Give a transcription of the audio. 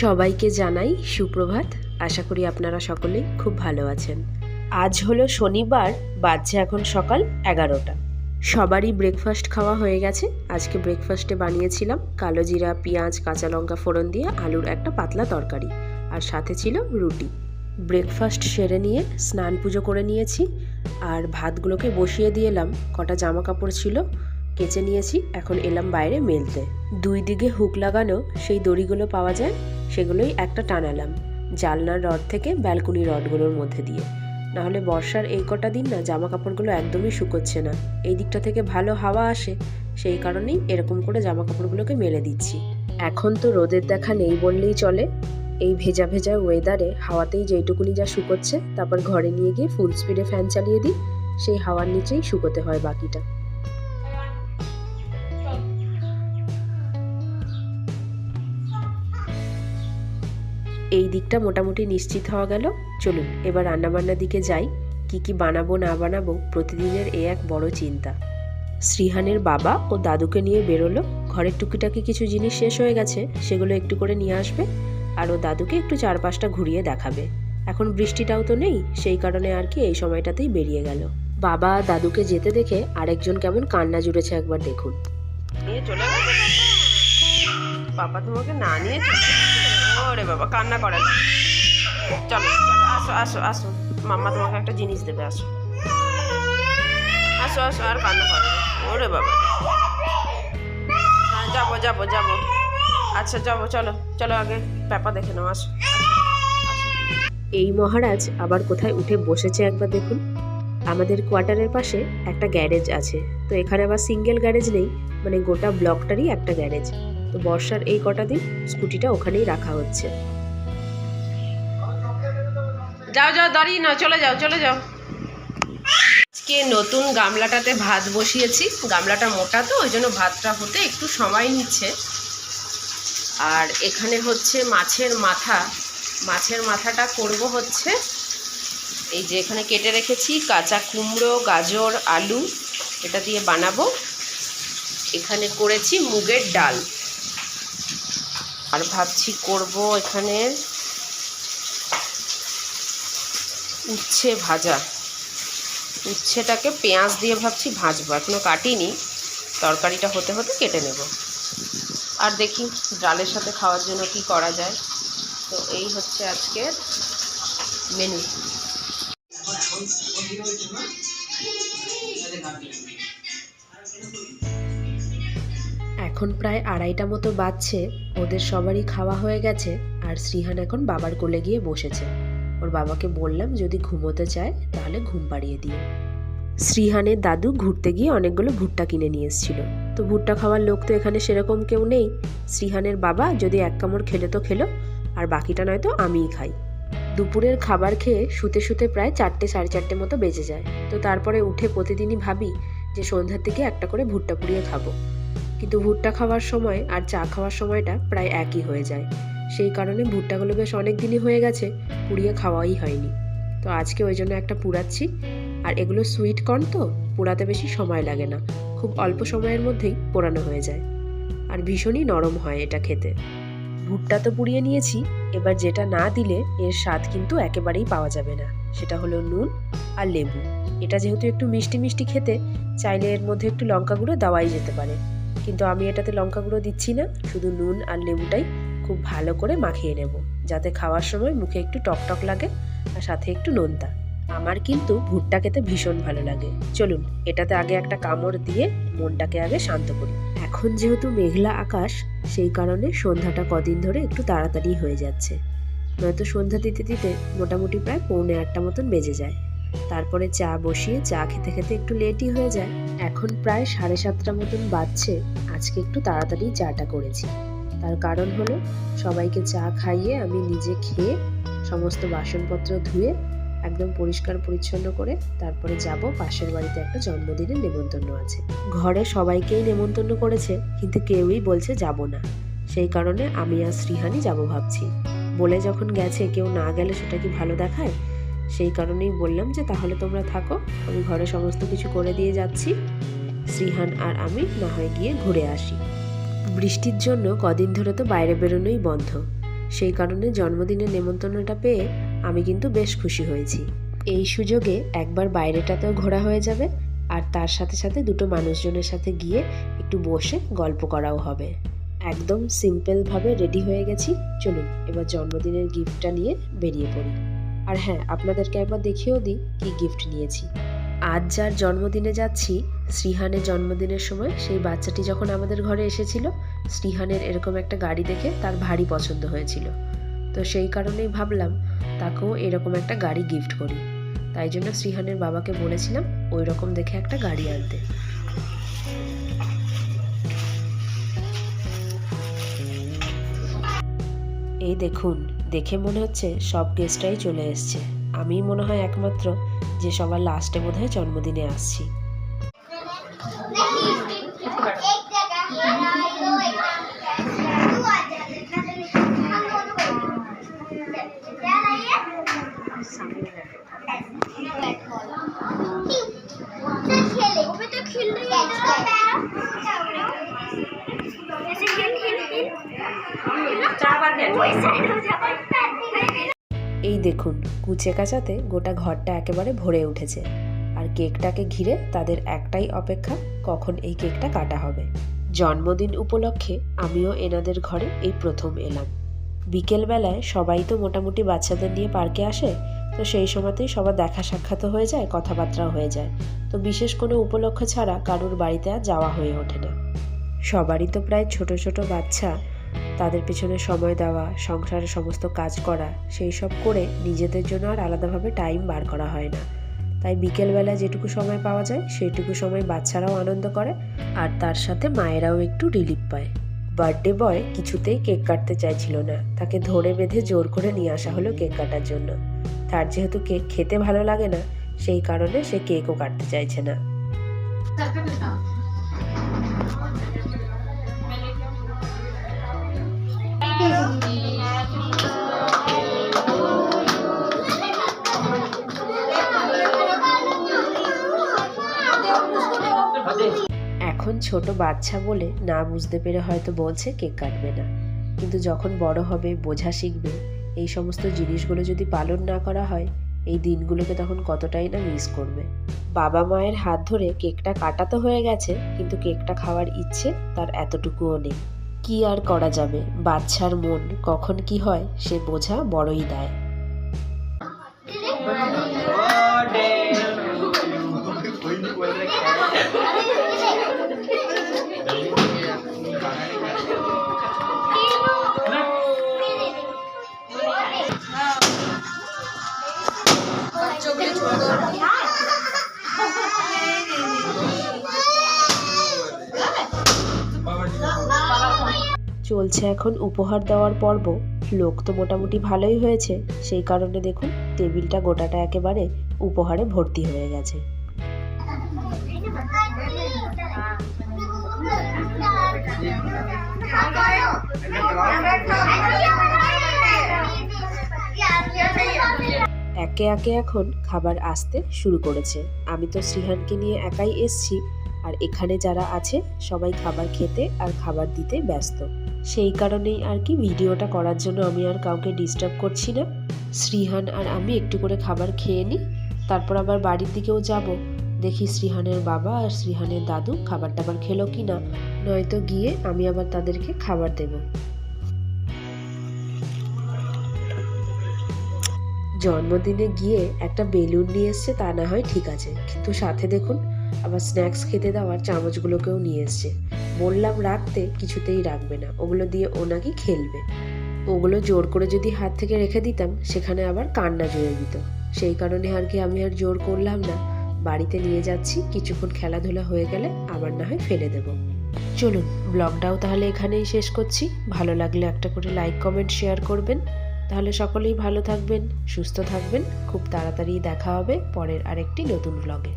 সবাইকে জানাই সুপ্রভাত। আশা করি আপনারা সকলেই খুব ভালো আছেন। আজ হলো শনিবার, বাজছে এখন সকাল 11টা। সবারই ব্রেকফাস্ট খাওয়া হয়ে গেছে। আজকে ব্রেকফাস্টে বানিয়েছিলাম কালো জিরা, পেঁয়াজ, কাঁচা লঙ্কা ফোড়ন দিয়ে আলুর একটা পাতলা তরকারি, আর সাথে ছিল রুটি। ব্রেকফাস্ট সেরে নিয়ে স্নান পুজো করে নিয়েছি, আর ভাতগুলোকে বসিয়ে দিয়ে এলাম। কটা জামা কাপড় ছিল, কেচে নিয়েছি। এখন এলাম বাইরে মেলতে। দুই দিকে হুক লাগানো সেই দড়িগুলো পাওয়া যায়, সেগুলোই একটা টানালাম জালনার রড থেকে ব্যালকনি রডগুলোর মধ্যে দিয়ে। নাহলে বর্ষার এই কটা দিন না জামা কাপড়গুলো একদমই শুকোচ্ছে না। এই দিকটা থেকে ভালো হাওয়া আসে, সেই কারণেই এরকম করে জামা কাপড়গুলোকে মেলে দিচ্ছি। এখন তো রোদের দেখা নেই বললেই চলে। এই ভেজা ভেজা ওয়েদারে হাওয়াতেই যেইটুকুনি যা শুকোচ্ছে, তারপর ঘরে নিয়ে গিয়ে ফুল স্পিডে ফ্যান চালিয়ে দিই, সেই হাওয়ার নিচেই শুকোতে হয় বাকিটা। এই দিকটা মোটামুটি নিশ্চিত হওয়া গেল। চলুন এবার রান্নাবান্নার দিকে যাই। কি বানাবো না বানাবো প্রতিদিনের এ এক বড় চিন্তা। শ্রীহানের বাবা ও দাদুকে নিয়ে বেরোলো। ঘরের টুকিটাকি কিছু জিনিস শেষ হয়ে গেছে, সেগুলো একটু করে নিয়ে আসবে, আর ও দাদুকে একটু চারপাশটা ঘুরিয়ে দেখাবে। এখন বৃষ্টিটাও তো নেই, সেই কারণে আর কি এই সময়টাতেই বেরিয়ে গেল। বাবা দাদুকে যেতে দেখে আরেকজন কেমন কান্না জুড়েছে, একবার দেখুন। নিয়ে চলে গেছে বাবা, তোমাকে না নিয়ে চলে। ওরে বাবা, কান্না করে না। চলো চলো, আসো আসো আসো, মাম্মা তোমাকে একটা জিনিস দেবে, আসো আসো আসো, আর কান্না করে না। ওরে বাবা, হ্যাঁ যাবো যাবো যাবো, আচ্ছা যাবো, চলো চলো, আগে পেপা দেখে নাও, আসো। এই মহারাজ আবার কোথায় উঠে বসেছে একবার দেখুন। আমাদের কোয়ার্টারের পাশে একটা গ্যারেজ আছে, তো এখানে আবার সিঙ্গেল গ্যারেজ নেই, মানে গোটা ব্লকটারই একটা গ্যারেজ। তো বর্ষার এই কটা দিন স্কুটিটা ওখানেই রাখা হচ্ছে। যাও যাও, দাঁড়িয়ে না, চলে যাও চলে যাও। আজকে নতুন গামলাটাতে ভাত বসিয়েছি। গামলাটা মোটা তো, ওই জন্য ভাতটা হতে একটু সময় নিচ্ছে। আর এখানে হচ্ছে মাছের মাথা। মাছের মাথাটা করব হচ্ছে এই যে এখানে কেটে রেখেছি কাঁচা কুমড়ো, গাজর, আলু, এটা দিয়ে বানাবো। এখানে করেছি মুগের ডাল, আর ভাবছি করব এখানে উচ্ছে ভাজা। উচ্ছেটাকে পেঁয়াজ দিয়ে ভাবছি ভাজবো, এখনও কাটিনি। তরকারিটা হতে হতে কেটে নেব। আর দেখি ডালের সাথে খাওয়ার জন্য কি করা যায়। তো এই হচ্ছে আজকের মেনু। এখন প্রায় 2:30 মতো বাজছে। ওদের সবারই খাওয়া হয়ে গেছে, আর শ্রীহান এখন বাবার কোলে গিয়ে বসেছে। ওর বাবাকে বললাম যদি ঘুমোতে চায় তাহলে ঘুম পাড়িয়ে দিও। শ্রীহানের দাদু ঘুরতে গিয়ে অনেকগুলো ভুট্টা কিনে নিয়ে এসেছিল। তো ভুট্টা খাওয়ার লোক তো এখানে সেরকম কেউ নেই। শ্রীহানের বাবা যদি এক কামড় খেলে তো খেলো, আর বাকিটা নয়তো আমিই খাই। দুপুরের খাবার খেয়ে শুতে শুতে প্রায় 4টে সাড়ে 4টে মতো বেজে যায়। তো তারপরে উঠে প্রতিদিনই ভাবি যে সন্ধ্যার দিকে একটা করে ভুট্টা পুড়িয়ে খাবো, কিন্তু ভুট্টা খাওয়ার সময় আর চা খাওয়ার সময়টা প্রায় একই হয়ে যায়। সেই কারণে ভুট্টাগুলো বেশ অনেক দিনই হয়ে গেছে পুড়িয়ে খাওয়াই হয়নি। তো আজকে ওই জন্য একটা পুড়াচ্ছি। আর এগুলো সুইট কর্ন তো, পোড়াতে বেশি সময় লাগে না, খুব অল্প সময়ের মধ্যেই পোড়ানো হয়ে যায়, আর ভীষণই নরম হয় এটা খেতে। ভুট্টা তো পুড়িয়ে নিয়েছি, এবার যেটা না দিলে এর স্বাদ কিন্তু একেবারেই পাওয়া যাবে না, সেটা হলো নুন আর লেবু। এটা যেহেতু একটু মিষ্টি মিষ্টি খেতে, চাইলে এর মধ্যে একটু লঙ্কা গুঁড়ো দেওয়াই যেতে পারে, কিন্তু আমি এটাতে লঙ্কা গুঁড়ো দিচ্ছি না, শুধু নুন আর লেবুটাই খুব ভালো করে মাখিয়ে নেব, যাতে খাওয়ার সময় মুখে একটু টকটক লাগে আর সাথে একটু নোনতা। আমার কিন্তু ভুট্টা খেতে ভীষণ ভালো লাগে। চলুন এটাতে আগে একটা কামড় দিয়ে মনটাকে আগে শান্ত করি। এখন যেহেতু মেঘলা আকাশ, সেই কারণে সন্ধ্যাটা কদিন ধরে একটু তাড়াতাড়ি হয়ে যাচ্ছে, নয়তো সন্ধ্যা দিতে দিতে মোটামুটি প্রায় 7:45 মতন বেজে যায়। তারপরে চা বসিয়ে চা খেতে খেতে একটু লেটই হয়ে যায়। এখন প্রায় 7:30 মতন বাজছে। আজকে একটু তাড়াতাড়ি চাটা করেছি, তার কারণ হলো সবাইকে চা খাইয়ে আমি নিজে খেয়ে সমস্ত বাসনপত্র ধুয়ে একদম পরিষ্কার পরিচ্ছন্ন করে তারপরে যাব পাশের বাড়িতে একটা জন্মদিনের নেমন্তন্ন আছে। ঘরে সবাইকেই নেমন্তন্ন করেছে, কিন্তু কেউই বলছে যাব না। সেই কারণে আমি আর শ্রীহানি যাব ভাবছি। বলে যখন গেছে, কেউ না গেলে সেটা কি ভালো দেখায়? সেই কারণেই বললাম যে তাহলে তোমরা থাকো, আমি ঘরে সমস্ত কিছু করে দিয়ে যাচ্ছি, শ্রীহান আর আমি না হয় গিয়ে ঘুরে আসি। বৃষ্টির জন্য কদিন ধরে তো বাইরে বেরোনোই বন্ধ। সেই কারণে জন্মদিনের নেমন্তন্নটা পেয়ে আমি কিন্তু বেশ খুশি হয়েছি। এই সুযোগে একবার বাইরেটাতেও ঘোরা হয়ে যাবে, আর তার সাথে সাথে দুটো মানুষজনের সাথে গিয়ে একটু বসে গল্প করাও হবে। একদম সিম্পলভাবে রেডি হয়ে গেছি। চলুন এবার জন্মদিনের গিফটটা নিয়ে বেরিয়ে পড়ি। আর হ্যাঁ, আপনাদেরকে একবার দেখিয়েও দিই কী গিফট নিয়েছি। আজ যার জন্মদিনে যাচ্ছি, শ্রীহানের জন্মদিনের সময় সেই বাচ্চাটি যখন আমাদের ঘরে এসেছিল, শ্রীহানের এরকম একটা গাড়ি দেখে তার ভারী পছন্দ হয়েছিল। তো সেই কারণেই ভাবলাম তাকেও এরকম একটা গাড়ি গিফট করি। তাই জন্য শ্রীহানের বাবাকে বলেছিলাম ওই রকম দেখে একটা গাড়ি আনতে। এই দেখুন, দেখে মনে হচ্ছে সব গেস্টরাই চলে এসছে। আমি মনে হয় একমাত্র যে সবার লাস্টে বোধহয় জন্মদিনে আসছি। এই দেখুন, কুচে কাচাতে গোটা ঘরটা একেবারে ভরে উঠেছে। আর কেকটাকে ঘিরে তাদের একটাই অপেক্ষা, কখন এই কেকটা কাটা হবে। জন্মদিন উপলক্ষে আমিও এনাদের ঘরে এই প্রথম এলাম। বিকেলবেলায় সবাই তো মোটামুটি বাচ্চাদের নিয়ে পার্কে আসে, তো সেই সময়তেই সবার দেখা সাক্ষাৎ হয়ে যায়, কথাবার্তাও হয়ে যায়। তো বিশেষ কোনো উপলক্ষ ছাড়া কারুর বাড়িতে আর যাওয়া হয়ে ওঠে না। সবারই তো প্রায় ছোট ছোট বাচ্চা, তাদের পেছনে সময় দেওয়া, সংসারের সমস্ত কাজ করা, সেই সব করে নিজেদের জন্য আর আলাদাভাবে টাইম বার করা হয় না। তাই বিকেলবেলা যেটুকু সময় পাওয়া যায় সেইটুকু সময় বাচ্চারাও আনন্দ করে, আর তার সাথে মায়েরাও একটু রিলিফ পায়। বার্থডে বয় কিছুতেই কেক কাটতে চাইছিল না, তাকে ধরে বেঁধে জোর করে নিয়ে আসা হলো কেক কাটার জন্য। তার যেহেতু কেক খেতে ভালো লাগে না, সেই কারণে সে কেকও কাটতে চাইছে না। এখন ছোট বাচ্চা বলে না বুঝতে পেরে হয়তো বলছে কেক কাটবে না, কিন্তু যখন বড় হবে, বোঝা শিখবে, এই সমস্ত জিনিসগুলো যদি পালন না করা হয়, এই দিনগুলোকে তখন কতটাই না মিস করবে। বাবা মায়ের হাত ধরে কেকটা কাটা তো হয়ে গেছে, কিন্তু কেকটা খাওয়ার ইচ্ছে তার এতটুকুও নেই। কি আর করা যাবে, বাচ্চার মন কখন কি হয় সে বোঝা বড়ই দায়। চলছে এখন উপহার দেওয়ার পর্ব। লোক তো মোটামুটি ভালোই হয়েছে, সেই কারণে দেখুন টেবিলটা গোটাটা একেবারে উপহারে ভর্তি হয়ে গেছে। একে একে এখন খাবার আসতে শুরু করেছে। আমি তো শ্রীহানকে নিয়ে একাই এসছি, আর এখানে যারা আছে সবাই খাবার খেতে আর খাবার দিতে ব্যস্ত। সেই কারণেই আর কি ভিডিওটা করার জন্য আমি আর কাউকে ডিস্টার্ব করছি না। শ্রীহান আর আমি একটু করে খাবার খেয়ে নিই, তারপর আবার বাড়ির দিকেও যাব। দেখি শ্রীহানের বাবা আর শ্রীহানের দাদু খাবার টাবার খেলো কি না, নয়তো গিয়ে আমি আবার তাদেরকে খাবার দেব। জন্মদিনে গিয়ে একটা বেলুন নিয়ে এসছে তা না হয় ঠিক আছে, কিন্তু সাথে দেখুন আবার স্ন্যাক্স খেতে দেওয়ার চামচগুলোকেও নিয়ে এসছে। বললাম রাখতে, কিছুতেই রাখবে না, ওগুলো দিয়ে ও নাকি খেলবে। ওগুলো জোর করে যদি হাত থেকে রেখে দিতাম সেখানে আবার কান্না জুড়ে দিত। সেই কারণে আর কি আমি আর জোর করলাম না, বাড়িতে নিয়ে যাচ্ছি, কিছুক্ষণ খেলাধুলা হয়ে গেলে আবার না হয় ফেলে দেব। চলুন ব্লগটাও তাহলে এখানেই শেষ করছি। ভালো লাগলে একটা করে লাইক, কমেন্ট, শেয়ার করবেন। তাহলে সকলেই ভালো থাকবেন, সুস্থ থাকবেন। খুব তাড়াতাড়ি দেখা হবে পরের আরেকটি নতুন ব্লগে।